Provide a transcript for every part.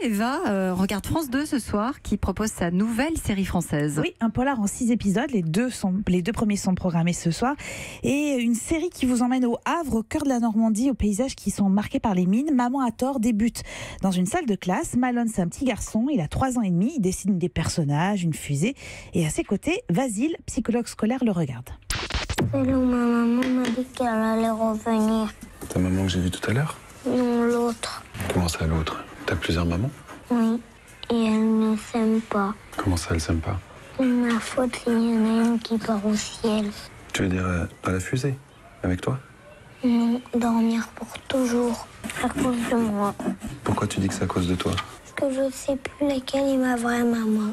Eva, on regarde France 2 ce soir qui propose sa nouvelle série française. Oui, un polar en 6 épisodes, les deux premiers sont programmés ce soir. Et une série qui vous emmène au Havre, au cœur de la Normandie, aux paysages qui sont marqués par les mines. Maman a tort débute dans une salle de classe. Malone, c'est un petit garçon, il a 3 ans et demi, il dessine des personnages, une fusée. Et à ses côtés, Vasile, psychologue scolaire, le regarde. Hello, ma maman m'a dit qu'elle allait revenir. Ta maman que j'ai vue tout à l'heure? Non, l'autre. Comment ça, l'autre? T'as plusieurs mamans? Oui, et elle ne s'aime pas. Comment ça, elle s'aime pas? C'est ma faute s'il y en a une qui part au ciel. Tu veux dire à la fusée? Avec toi? Non, dormir pour toujours, à cause de moi. Pourquoi tu dis que c'est à cause de toi? Parce que je sais plus laquelle est ma vraie maman.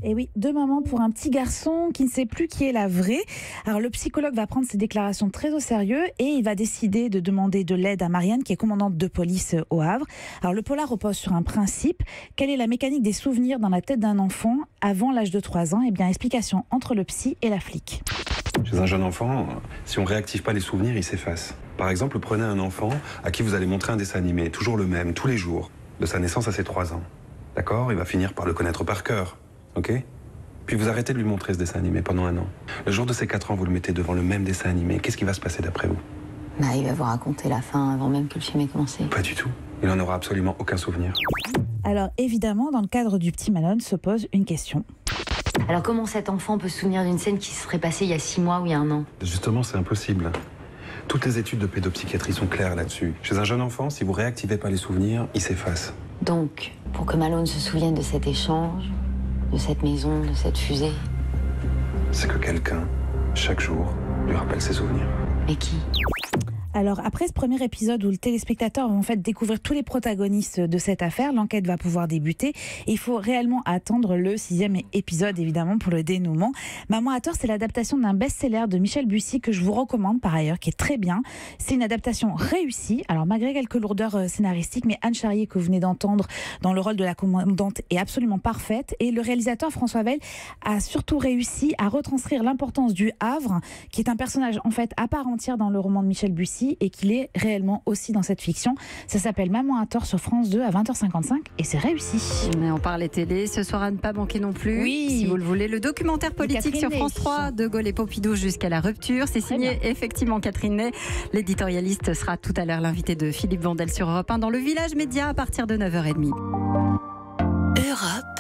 Et oui, 2 mamans pour un petit garçon qui ne sait plus qui est la vraie. Alors le psychologue va prendre ses déclarations très au sérieux et il va décider de demander de l'aide à Marianne qui est commandante de police au Havre. Alors le polar repose sur un principe. Quelle est la mécanique des souvenirs dans la tête d'un enfant avant l'âge de 3 ans? Eh bien, explication entre le psy et la flic. Chez un jeune enfant, si on réactive pas les souvenirs, ils s'effacent. Par exemple, prenez un enfant à qui vous allez montrer un dessin animé, toujours le même, tous les jours, de sa naissance à ses 3 ans. D'accord? Il va finir par le connaître par cœur. Ok? Puis vous arrêtez de lui montrer ce dessin animé pendant 1 an. Le jour de ses 4 ans, vous le mettez devant le même dessin animé. Qu'est-ce qui va se passer d'après vous? Il va vous raconter la fin avant même que le film ait commencé. Pas du tout. Il n'en aura absolument aucun souvenir. Alors évidemment, dans le cadre du petit Malone se pose une question. Alors comment cet enfant peut se souvenir d'une scène qui se serait passée il y a 6 mois ou il y a 1 an? Justement, c'est impossible. Toutes les études de pédopsychiatrie sont claires là-dessus. Chez un jeune enfant, si vous réactivez pas les souvenirs, ils s'effacent. Donc, pour que Malone se souvienne de cet échange, de cette maison, de cette fusée. C'est que quelqu'un, chaque jour, lui rappelle ses souvenirs. Mais qui? Alors après ce premier épisode où le téléspectateur va en fait découvrir tous les protagonistes de cette affaire, l'enquête va pouvoir débuter et il faut réellement attendre le 6e épisode évidemment pour le dénouement. Maman a tort, c'est l'adaptation d'un best-seller de Michel Bussy que je vous recommande par ailleurs, qui est très bien. C'est une adaptation réussie, alors malgré quelques lourdeurs scénaristiques, mais Anne Charrier que vous venez d'entendre dans le rôle de la commandante est absolument parfaite et le réalisateur François Weil a surtout réussi à retranscrire l'importance du Havre, qui est un personnage en fait à part entière dans le roman de Michel Bussy et qu'il est réellement aussi dans cette fiction. Ça s'appelle Maman a tort sur France 2 à 20h55 et c'est réussi. Mais on parle télé, ce soir à ne pas manquer non plus, oui, si vous le voulez, le documentaire politique sur France 3, De Gaulle et Pompidou jusqu'à la rupture. C'est signé effectivement Catherine Ney. L'éditorialiste sera tout à l'heure l'invité de Philippe Vandel sur Europe 1 dans le Village Média à partir de 9h30. Europe